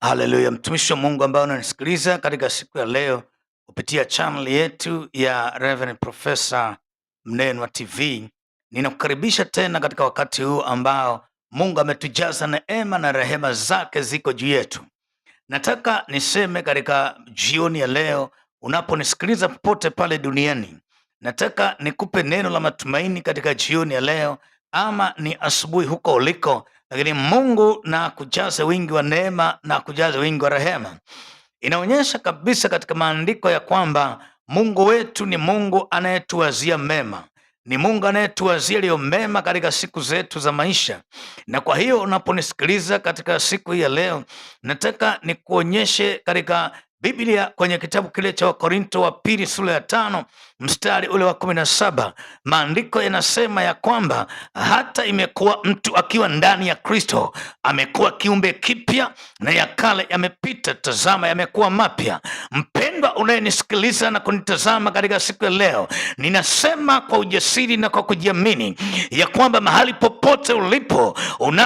Haleluya, mtumishi wa Mungu ambaye unanisikiliza katika siku ya leo kupitia channel yetu ya Reverend Professor Mnenwa TV, ninakukaribisha tena katika wakati huu ambao Mungu ametujaza neema na rehema zake ziko juu yetu. Nataka niseme katika jioni ya leo, unaponisikiliza popote pale duniani, nataka nikupe neno la matumaini katika jioni ya leo, ama ni asubuhi huko uliko, lakini Mungu na kujaze wingi wa neema na kujaze wingi wa rehema. Inaonyesha kabisa katika maandiko ya kwamba Mungu wetu ni Mungu anayetuwazia mema, ni Mungu anayetuwazia yaliyo mema katika siku zetu za maisha. Na kwa hiyo unaponisikiliza katika siku hii ya leo, nataka nikuonyeshe katika Biblia kwenye kitabu kile cha Wakorinto wa pili sura ya 5 mstari ule wa 17, maandiko yanasema ya kwamba hata imekuwa mtu akiwa ndani ya Kristo amekuwa kiumbe kipya, na ya kale yamepita, tazama yamekuwa mapya. Mpendwa unayenisikiliza na kunitazama katika siku ya leo, ninasema kwa ujasiri na kwa kujiamini ya kwamba mahali popote ulipo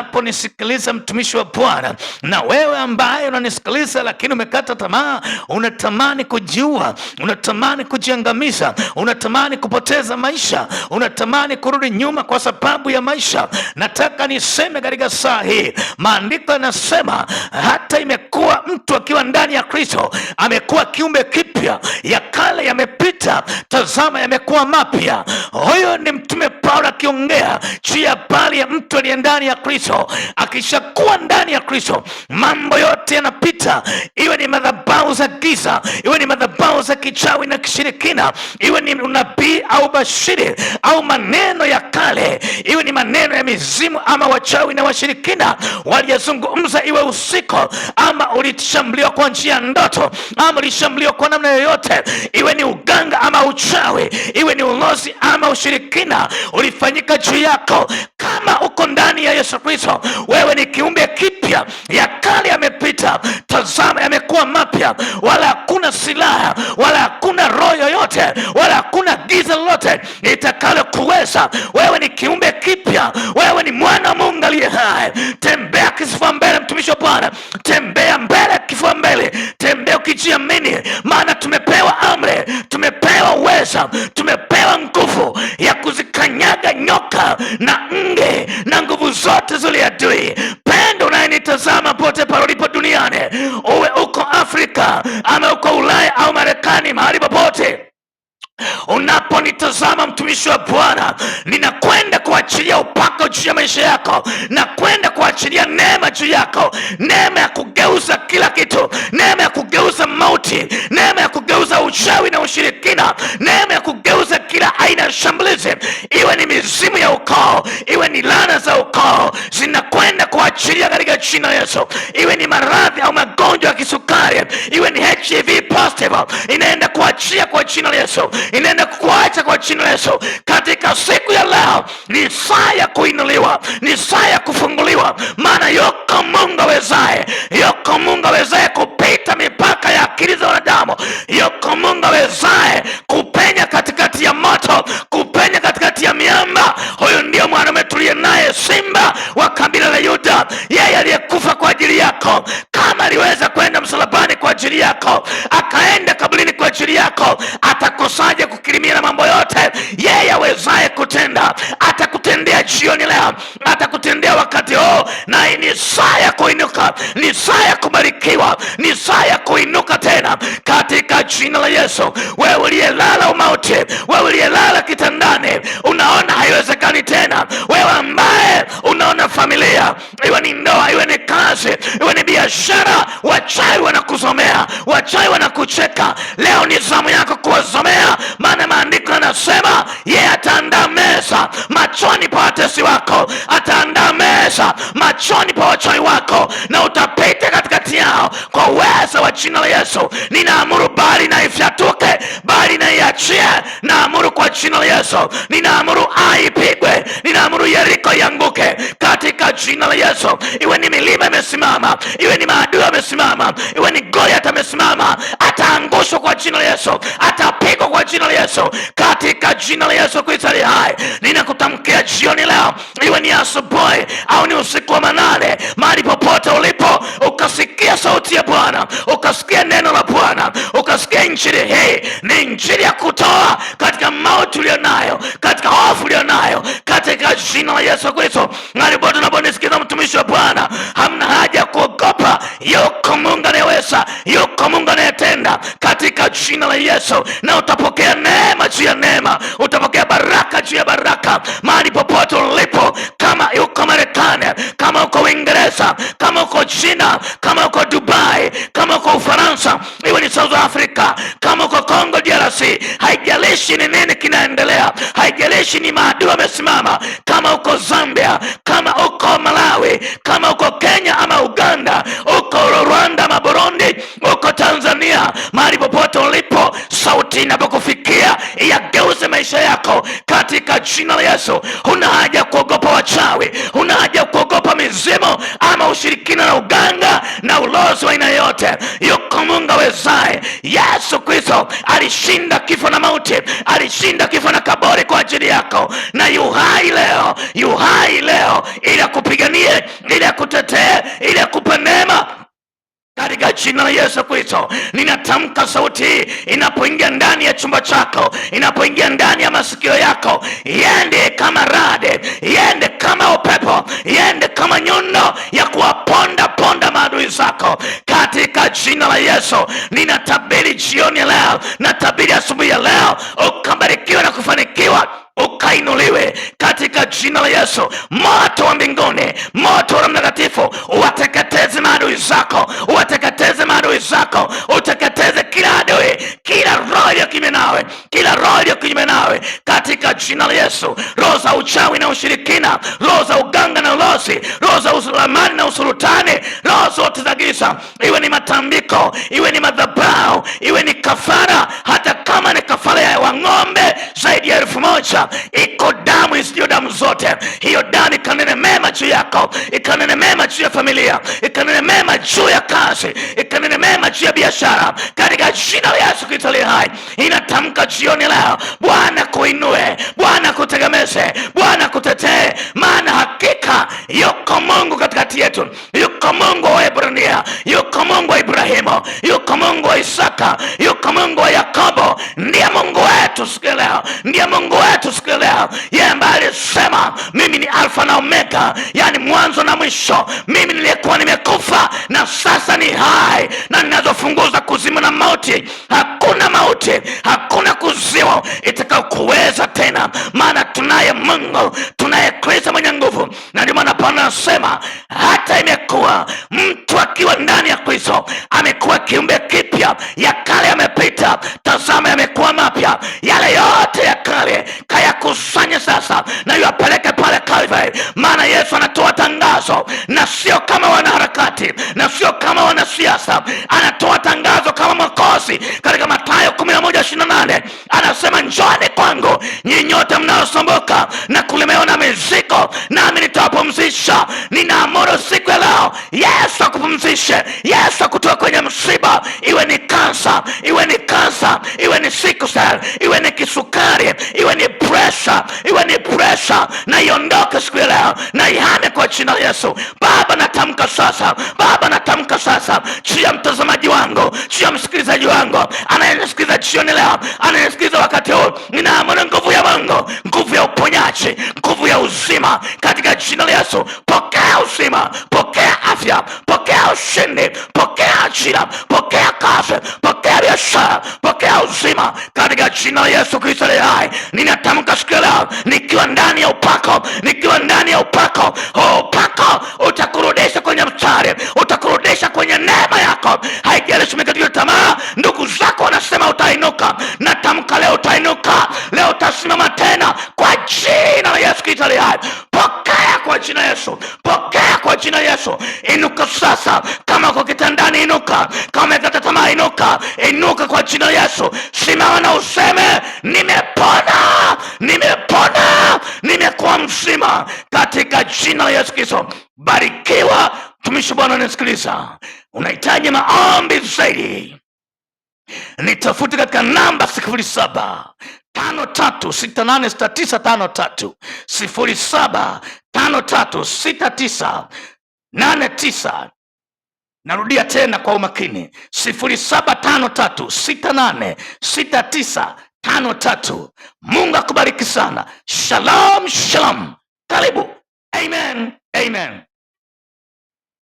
unaponisikiliza, mtumishi wa Bwana, na wewe ambaye unanisikiliza lakini umekata tamaa, unatamani kujiua, unatamani kujiangamiza, unatamani kupoteza maisha, unatamani kurudi nyuma kwa sababu ya maisha, nataka niseme katika saa hii, maandiko yanasema hata imekuwa mtu akiwa ndani ya Kristo amekuwa kiumbe kipya, ya kale yamepita, tazama yamekuwa mapya. Huyo ni mtume Paulo akiongea juu ya habari ya mtu aliye ndani ya Kristo. Akishakuwa ndani ya Kristo, mambo yote yanapita, iwe ni madhabahu za giza, iwe ni madhabahu za kichawi na kishirikina, iwe ni unabii au bashiri au maneno ya kale, iwe ni maneno ya mizimu ama wachawi na washirikina waliyazungumza, iwe usiku ama ulishambuliwa kwa njia ya ndoto ama ulishambuliwa kwa namna yoyote, iwe ni uganga ama uchawi, iwe ni ulozi ama ushirikina ulifanyika juu yako, kama uko ndani ya Yesu Kristo, wewe ni kiumbe kipya, ya kale yamepita, tazama yamekuwa mapya. Wala hakuna silaha, wala hakuna roho yoyote, wala hakuna giza lolote itakalo kuweza. Wewe ni kiumbe kipya, wewe ni mwana wa Mungu aliye hai. Tembea kifua mbele, mtumishi wa Bwana, tembea mbele kifua mbele, tembea ukijiamini, maana tumepewa amri, tumepewa uweza, tumepewa nguvu ya kuzikanyaga nyoka na nge na nguvu zote zile adui. Pendo unayenitazama pote pale ulipo duniani, uwe uko Afrika ama uko Ulaya au Marekani, mahali popote unaponitazama, mtumishi wa Bwana, ninakwenda kuachilia upako juu ya maisha yako, na kwenda kuachilia neema juu yako, neema ya kugeuza kila kitu, neema ya kugeuza mauti, neema ya kugeuza uchawi na ushirikina, neema ya kugeuza kila aina ya shambulizi, iwe ni mizimu ya ukoo, iwe ni laana za ukoo, zinakwenda kuachilia katika jina la Yesu. Iwe ni maradhi au magonjwa ya kisukari, iwe ni HIV positive, inaenda kuachia kwa jina la Yesu, inaenda kuacha kwa jina la Yesu. Katika siku ya leo ni saa ya kuinuliwa, ni saa ya kufunguliwa, maana yuko Mungu awezaye, yuko Mungu awezaye kupita mipaka ya akili za wanadamu, yuko Mungu awezaye kupenya katikati ya moto, kupenya katikati ya miamba. Huyu ndio mwana tuliye naye, simba wa kabila la Yuda, yeye aliyekufa kwa ajili yako. Kama aliweza kwenda msalabani kwa ajili yako, akaenda kaburini kwa ajili yako, atakosaje kukirimia na mambo yote? Yeye awezaye kutenda atakutendea jioni leo, atakutendea wakati huu, na ni saa ya kuinuka, ni saa ya kubarikiwa, ni saa ya kuinuka tena katika jina la Yesu. Wewe uliyelala umauti, wewe uliyelala kitandani, unaona haiwezekani tena, wewe ambaye unaona familia, iwe ni ndoa, iwe ni kazi, iwe ni biashara, wachawi wanakusomea, wachawi wanakucheka, leo ni zamu yako kuwasomea, maana maandiko yanasema yeye ataandaa meza machoni pa watesi wako, ataandaa meza machoni pa wachawi wako, na utapita katikati yao kwa uwezo wa jina la Yesu. Ninaamuru bali na ifyatuke, bali na iachie, naamuru kwa jina la Yesu. Ninaamuru aipigwe, ninaamuru Yeriko ianguke katika jina la Yesu. Iwe ni milima imesimama, iwe ni maadui amesimama, iwe ni Goliath amesimama, ataangushwa kwa jina la Yesu, atapigwa kwa jina la Yesu, katika jina la Yesu Kristo aliye hai. Ninakutamkia jioni leo, iwe ni asubuhi au ni usiku wa manane, mahali popote ulipo ukasikia sauti injili hii ni injili ya kutoa katika mauti ulionayo, katika hofu ulionayo, katika jina la Yesu Kristo. Ngalipote unaponisikiliza mtumishi wa Bwana, hamna haja kuogopa. Yuko Mungu anayeweza, yuko Mungu anayetenda katika jina la Yesu, na utapokea neema juu ya neema, utapokea baraka juu ya baraka mahali popote ulipo. Kama uko Marekani, kama uko Uingereza, kama uko China, kama uko Dubai, kama uko Ufaransa, iwe ni South Africa, kama uko Congo DRC, haijalishi ni nini kinaendelea, haijalishi ni maadui wamesimama, kama uko Zambia, kama uko Malawi, kama uko Kenya ama Uganda, uko Rwanda ama Burundi, uko Tanzania, mahali popote ulipo, sauti inapokufikia yageuze maisha yako katika jina la Yesu. Huna haja kuogopa wachawi, huna haja kuogopa mizimu ama ushirikina na uganga na ulozi wa aina yote. Yuko Mungu awezaye. Yesu Kristo alishinda kifo na mauti, alishinda kifo na kaburi kwa ajili yako, na yu hai leo, yu hai leo ili akupiganie, ili akutetee, ili akupe neema katika jina la Yesu Kristo. Ninatamka sauti hii inapoingia ndani ya chumba chako, inapoingia ndani ya masikio yako, iende kama radi, iende kama upepo, iende kama nyundo ya kuwaponda ponda maadui zako katika jina la Yesu. Ninatabiri jioni leo, natabiri asubuhi ya leo, ukabarikiwa na kufanikiwa, ukainuliwe katika jina la Yesu. Moto wa mbinguni, moto wa Mtakatifu uwateketeze maadui zako, uwateketeze maadui zako, uteketeze kila adui, kila roho ya kinyume nawe, kila roho ya kinyume nawe katika jina la Yesu. Roho za uchawi na ushirikina, roho za uganga na ulozi, roho za usulamani na usulutani, roho zote za giza, iwe ni matambiko, iwe ni madhabahu, iwe ni kafara, hata kama ni kafara ya wang'ombe zaidi ya 1000, iko damu isiyo damu zote. Hiyo damu ikanene mema juu yako, ikanene mema juu ya familia, ikanene mema juu ya kazi, ikanene mema juu ya biashara katika jina la Yesu Kristo aliye hai. Inatamka jioni leo, Bwana kuinue, Bwana kutegemeze, Bwana kutetee, maana hakika yuko Mungu katikati yetu. Yuko Mungu wa Ibrania, yuko Mungu wa Ibrahimu, yuko Mungu wa Isaka, yuko Mungu wa Yakobo. Ndiye Mungu wetu siku leo, ndiye Mungu wetu siku leo. Yeye ambaye alisema mimi ni Alfa na Omega, yani mwanzo na mwisho. Mimi nilikuwa nimekufa na sasa ni hai, na ninazofunguza kuzimu na mauti. Hakuna mauti, hakuna kuzimu itakayokuweza tena, maana tunaye Mungu, tunaye Kristo mwenye nguvu. Na ndio maana Paulo anasema hata imekuwa mtu akiwa ndani ya Kristo amekuwa kiumbe kipya, ya kale yamepita, tazama yamekuwa mapya. Yale yote ya kale kayakusanye sasa na yapeleke pale Calvary, maana Yesu anatoa tangazo, na sio kama wanaharakati, na sio kama wanasiasa. Anatoa tangazo kama Mwokozi. Katika Mathayo 11:28 anasema njooni kwangu nyinyi nyote mnaosumbuka na kulemewa na mizigo, nami nitawapumzisha. Ninaamuru siku ya leo Yesu akupumzishe, Yesu akutoe kwenye msiba, iwe ni kansa, iwe ni kansa, iwe ni sickle cell, iwe ni kisukari, iwe ni pressure, iwe ni pressure, na iondoke siku ya leo, na ihame kwa jina la Yesu. Baba natamka sasa, Baba natamka sasa juu ya mtazamaji wangu, juu ya msikilizaji wangu anayesikiliza jioni leo, anayesikiliza wakati huu. Ninaamuru nguvu ya Mungu, nguvu ya uponyaji, nguvu ya uzima katika jina la Yesu. Pokea uzima, pokea afya, pokea ushindi, pokea ajira, pokea kazi, pokea biashara, pokea uzima katika jina la Yesu Kristo aliye hai. Ninatamka siku ya leo nikiwa ndani ya upako, nikiwa ndani ya upako. Upako utakurudisha kwenye mstari, utakurudisha kwenye neema yako. Haijalishi umekata tamaa, ndugu zako wanasema utainuka. Natamka leo utainuka, leo utasimama tena kwa jina la Yesu Kristo aliye hai. Pokea kwa jina Yesu, pokea kwa jina Yesu. Inuka sasa, kama uko kitandani inuka, kama umekata tamaa inuka, inuka kwa jina Yesu. Simama na useme nimepona, nimepona, nimekuwa mzima katika jina la Yesu Kristo. Barikiwa mtumishi Bwana anasikiliza. Unahitaji maombi zaidi, nitafute katika namba 0753686953 07536989 Narudia tena kwa umakini, 0753686953. Mungu akubariki sana. Shalom, shalom. Karibu. Amen, amen.